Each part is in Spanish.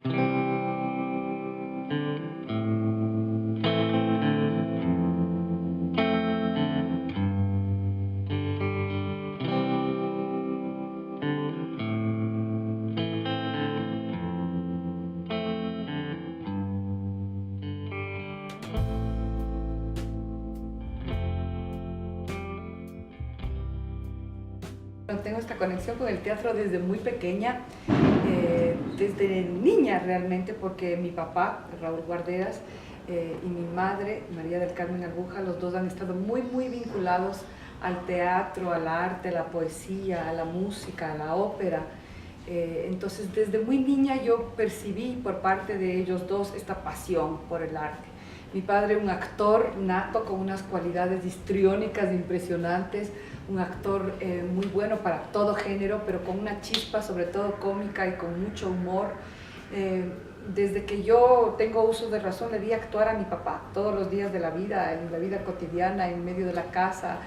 Tengo esta conexión con el teatro desde muy pequeña, desde niña realmente, porque mi papá, Raúl Guarderas, y mi madre, María del Carmen Arbuja, los dos han estado muy vinculados al teatro, al arte, a la poesía, a la música, a la ópera. Entonces, desde muy niña yo percibí por parte de ellos dos esta pasión por el arte. Mi padre, un actor nato con unas cualidades histriónicas impresionantes, un actor muy bueno para todo género, pero con una chispa sobre todo cómica y con mucho humor. Desde que yo tengo uso de razón le vi actuar a mi papá todos los días de la vida, en la vida cotidiana, en medio de la casa.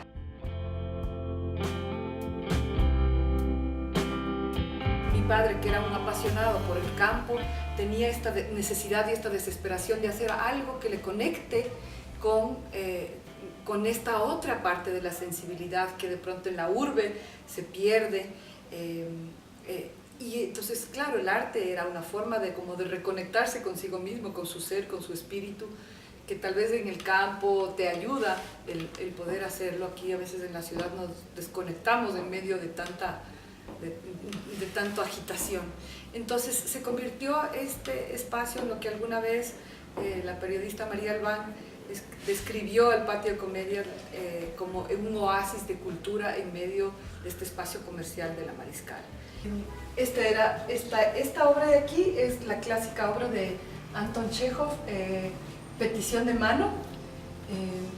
Mi padre, que era un apasionado por el campo, tenía esta necesidad y esta desesperación de hacer algo que le conecte con esta otra parte de la sensibilidad que de pronto en la urbe se pierde. Y entonces, claro, el arte era una forma de reconectarse consigo mismo, con su ser, con su espíritu, que tal vez en el campo te ayuda el poder hacerlo. Aquí a veces en la ciudad nos desconectamos en medio de tanta agitación. Entonces se convirtió este espacio en lo que alguna vez la periodista María Albán describió el Patio de Comedia como un oasis de cultura en medio de este espacio comercial de la Mariscal. Esta obra de aquí es la clásica obra de Anton Chekhov, Petición de mano.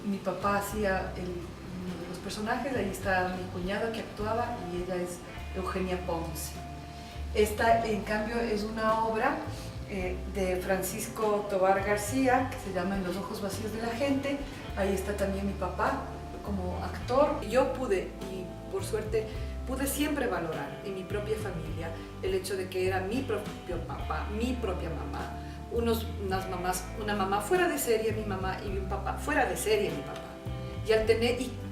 Mi papá hacía uno de los personajes, ahí está mi cuñado que actuaba y ella es Eugenia Ponce. Esta, en cambio, es una obra de Francisco Tovar García, que se llama En los ojos vacíos de la gente. Ahí está también mi papá como actor. Yo pude, y por suerte, pude siempre valorar en mi propia familia el hecho de que era mi propio papá, mi propia mamá, una mamá fuera de serie, mi mamá, y un papá fuera de serie, mi papá. Y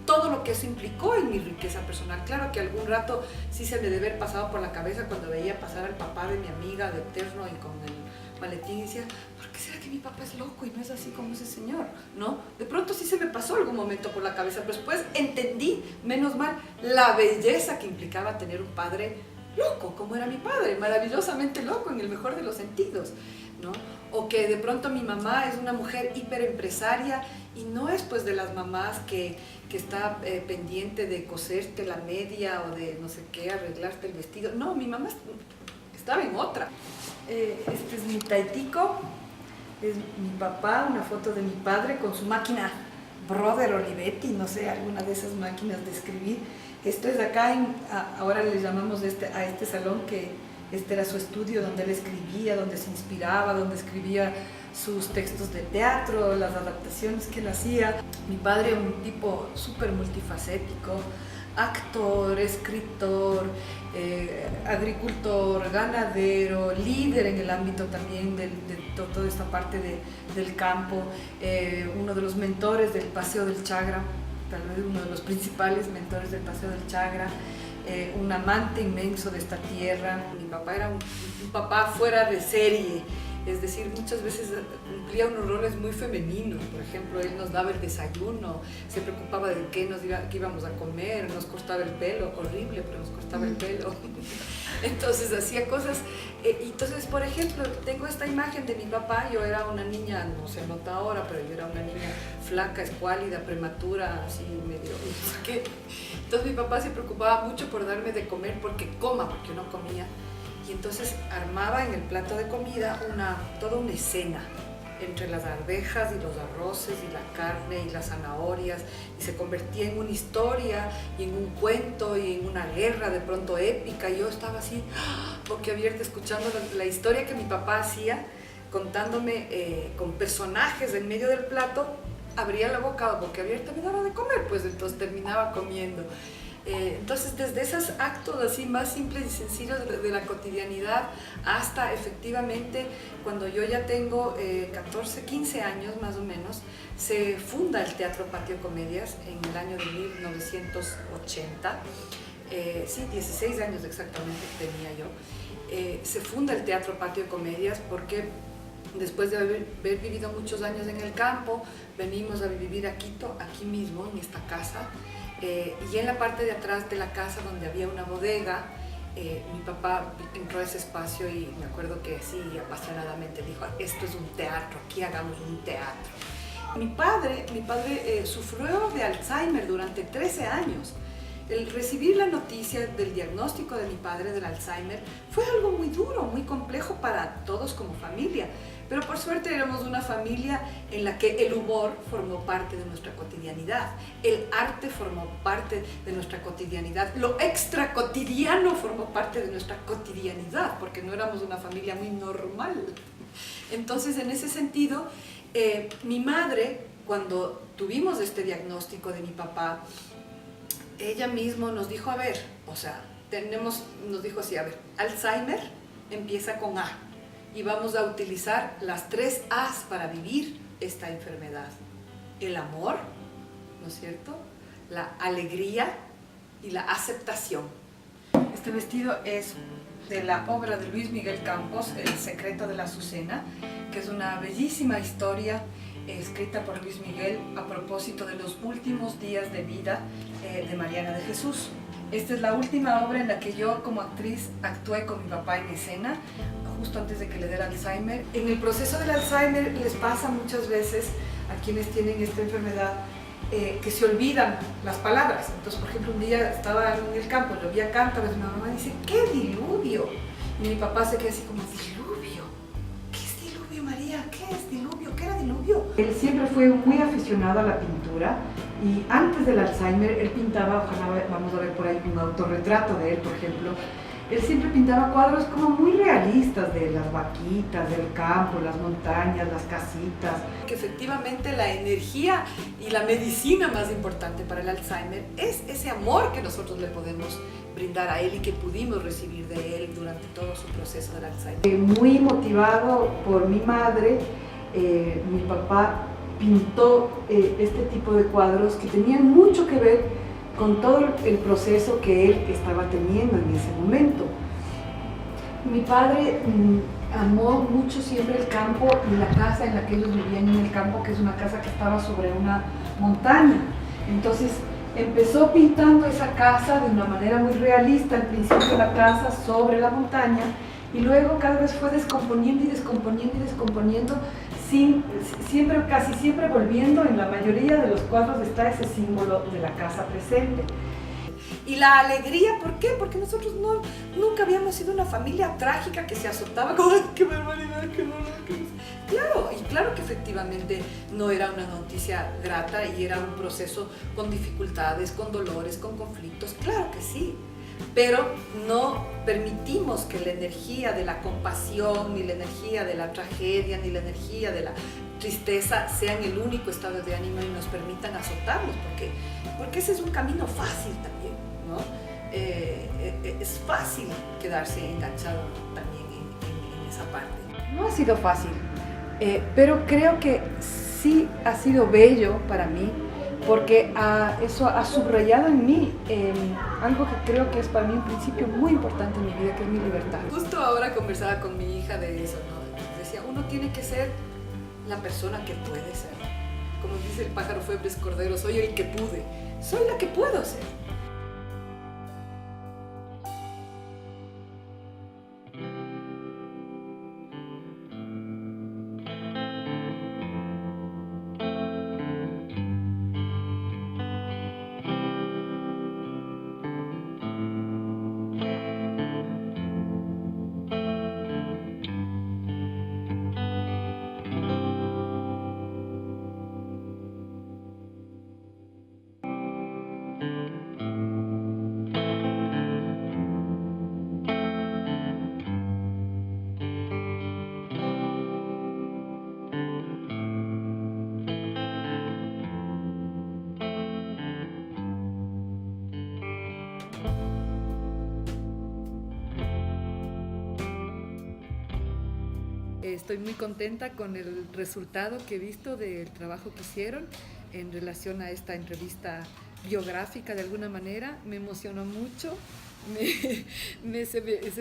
todo lo que eso implicó en mi riqueza personal. Claro que algún rato sí se me debe haber pasado por la cabeza cuando veía pasar al papá de mi amiga de terno y con el maletín y decía, ¿por qué será que mi papá es loco y no es así como ese señor? ¿No? De pronto sí se me pasó algún momento por la cabeza, pero después entendí, menos mal, la belleza que implicaba tener un padre loco, como era mi padre, maravillosamente loco en el mejor de los sentidos, ¿no? O que de pronto mi mamá es una mujer hiperempresaria y no es pues de las mamás que está pendiente de coserte la media o de no sé qué, arreglarte el vestido. No, mi mamá estaba en otra. Este es mi taitico, es mi papá, una foto de mi padre con su máquina Brother Olivetti, no sé, alguna de esas máquinas de escribir. Esto es acá, ahora le llamamos a este salón que este era su estudio donde él escribía, donde se inspiraba, donde escribía sus textos de teatro, las adaptaciones que él hacía. Mi padre, un tipo súper multifacético, actor, escritor, agricultor, ganadero, líder en el ámbito también de toda esta parte del campo, uno de los mentores del Paseo del Chagra, tal vez uno de los principales mentores del Paseo del Chagra, un amante inmenso de esta tierra. Mi papá era un papá fuera de serie, es decir, muchas veces cumplía unos roles muy femeninos. Por ejemplo, él nos daba el desayuno, se preocupaba de qué íbamos a comer, nos cortaba el pelo, horrible, pero nos cortaba el pelo. Entonces hacía cosas. Entonces, por ejemplo, tengo esta imagen de mi papá. Yo era una niña, no se nota ahora, pero yo era una niña flaca, escuálida, prematura, así medio, no sé qué. Entonces mi papá se preocupaba mucho por darme de comer, porque yo no comía. Y entonces armaba en el plato de comida toda una escena entre las arvejas y los arroces y la carne y las zanahorias, y se convertía en una historia y en un cuento y en una guerra de pronto épica. Y yo estaba así, boquiabierta, escuchando la historia que mi papá hacía, contándome con personajes en medio del plato. Abría la boca boquiabierta, me daba de comer, pues entonces terminaba comiendo. Entonces, desde esos actos así más simples y sencillos de la cotidianidad hasta efectivamente cuando yo ya tengo 14, 15 años más o menos, se funda el Teatro Patio Comedias en el año de 1980. Sí, 16 años exactamente tenía yo. Se funda el Teatro Patio Comedias porque después de haber vivido muchos años en el campo, venimos a vivir a Quito, aquí mismo, en esta casa. Y en la parte de atrás de la casa, donde había una bodega, mi papá entró a ese espacio y me acuerdo que sí, apasionadamente dijo: esto es un teatro, aquí hagamos un teatro. Mi padre sufrió de Alzheimer durante 13 años. El recibir la noticia del diagnóstico de mi padre del Alzheimer fue algo muy duro, muy complejo para todos como familia. Pero por suerte éramos una familia en la que el humor formó parte de nuestra cotidianidad, el arte formó parte de nuestra cotidianidad, lo extra cotidiano formó parte de nuestra cotidianidad, porque no éramos una familia muy normal. Entonces, en ese sentido, mi madre, cuando tuvimos este diagnóstico de mi papá, ella misma nos dijo, a ver, nos dijo así, a ver, Alzheimer empieza con A y vamos a utilizar las 3 A's para vivir esta enfermedad. El amor, ¿no es cierto? La alegría y la aceptación. Este vestido es de la obra de Luis Miguel Campos, El secreto de la Azucena, que es una bellísima historia escrita por Luis Miguel a propósito de los últimos días de vida de Mariana de Jesús. Esta es la última obra en la que yo como actriz actué con mi papá en escena, justo antes de que le diera Alzheimer. En el proceso del Alzheimer les pasa muchas veces a quienes tienen esta enfermedad que se olvidan las palabras. Entonces, por ejemplo, un día estaba en el campo, llovía cántaros, y mi mamá dice, ¡qué diluvio! Y mi papá se queda así como, ¿diluvio? ¿Qué es diluvio, María? ¿Qué es diluvio? ¿Qué era diluvio? Él siempre fue muy aficionado a la pintura y antes del Alzheimer él pintaba, ojalá vamos a ver por ahí un autorretrato de él, por ejemplo. Él siempre pintaba cuadros como muy realistas de las vaquitas, del campo, las montañas, las casitas. Que efectivamente la energía y la medicina más importante para el Alzheimer es ese amor que nosotros le podemos brindar a él y que pudimos recibir de él durante todo su proceso del Alzheimer. Muy motivado por mi madre, mi papá pintó este tipo de cuadros que tenían mucho que ver con todo el proceso que él estaba teniendo en ese momento. Mi padre amó mucho siempre el campo y la casa en la que ellos vivían en el campo, que es una casa que estaba sobre una montaña. Entonces empezó pintando esa casa de una manera muy realista, al principio la casa sobre la montaña, y luego cada vez fue descomponiendo y descomponiendo y descomponiendo, casi siempre volviendo. En la mayoría de los cuadros está ese símbolo de la casa presente. Y la alegría, ¿por qué? Porque nosotros nunca habíamos sido una familia trágica que se azotaba como ¡qué barbaridad! ¡Qué dolor! Claro que efectivamente no era una noticia grata y era un proceso con dificultades, con dolores, con conflictos, claro que sí. Pero no permitimos que la energía de la compasión, ni la energía de la tragedia, ni la energía de la tristeza sean el único estado de ánimo y nos permitan azotarnos, porque ese es un camino fácil también, ¿no? Es fácil quedarse enganchado también en esa parte. No ha sido fácil, pero creo que sí ha sido bello para mí, porque eso ha subrayado en mí algo que creo que es para mí un principio muy importante en mi vida, que es mi libertad. Justo ahora conversaba con mi hija de eso, ¿no? Decía, uno tiene que ser la persona que puede ser. Como dice el pájaro Febres Cordero, soy el que pude, soy la que puedo ser. Estoy muy contenta con el resultado que he visto del trabajo que hicieron en relación a esta entrevista biográfica de alguna manera. Me emocionó mucho, se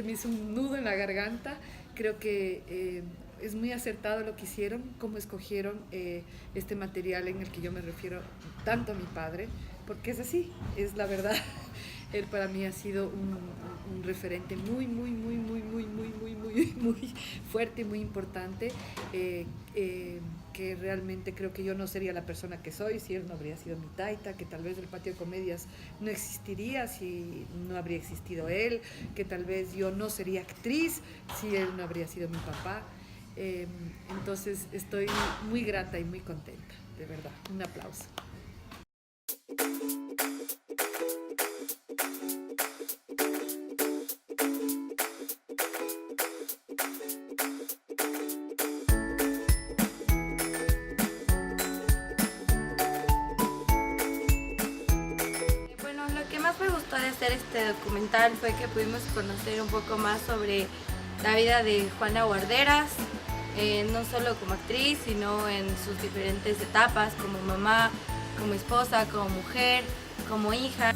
me hizo un nudo en la garganta. Creo que es muy acertado lo que hicieron, cómo escogieron este material en el que yo me refiero tanto a mi padre, porque es así, es la verdad. Él para mí ha sido un referente muy fuerte y muy importante, que realmente creo que yo no sería la persona que soy si él no habría sido mi taita, que tal vez el patio de comedias no existiría si no habría existido él, que tal vez yo no sería actriz si él no habría sido mi papá. Entonces estoy muy grata y muy contenta, de verdad. Un aplauso. Bueno, lo que más me gustó de hacer este documental fue que pudimos conocer un poco más sobre la vida de Juana Guarderas, no solo como actriz, sino en sus diferentes etapas, como mamá, como esposa, como mujer, como hija.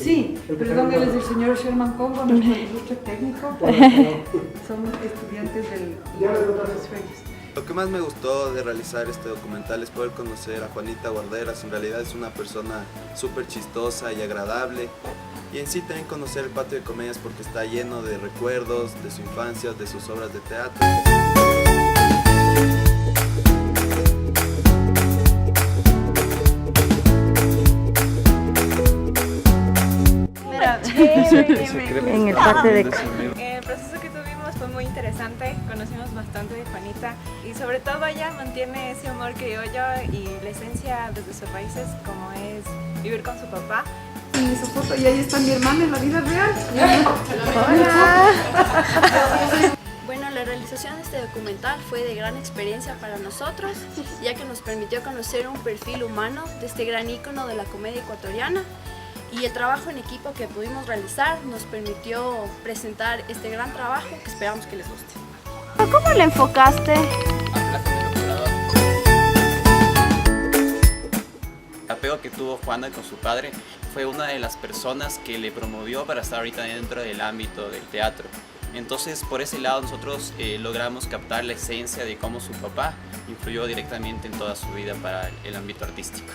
Sí, perdón, él es el señor Sherman Congo, nuestro ilustre técnico. Somos estudiantes del Sueños. Lo que más me gustó de realizar este documental es poder conocer a Juanita Guarderas. En realidad es una persona súper chistosa y agradable. Y en sí también conocer el patio de comedias porque está lleno de recuerdos de su infancia, de sus obras de teatro. En el patio de El proceso que tuvimos fue muy interesante, conocimos bastante de Juanita y sobre todo ella mantiene ese amor que yo y la esencia desde sus raíces como es vivir con su papá. En esa foto, y ahí está mi hermana en la vida real. Bueno, la realización de este documental fue de gran experiencia para nosotros, ya que nos permitió conocer un perfil humano de este gran ícono de la comedia ecuatoriana, y el trabajo en equipo que pudimos realizar nos permitió presentar este gran trabajo que esperamos que les guste. ¿Cómo le enfocaste? El apego que tuvo Juana con su padre fue una de las personas que le promovió para estar ahorita dentro del ámbito del teatro. Entonces, por ese lado nosotros logramos captar la esencia de cómo su papá influyó directamente en toda su vida para el ámbito artístico.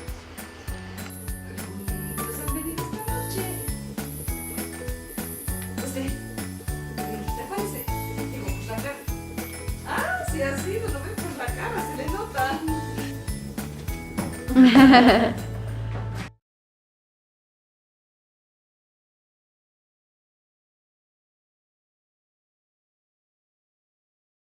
Sí, así, no lo ven por la cara, se le nota.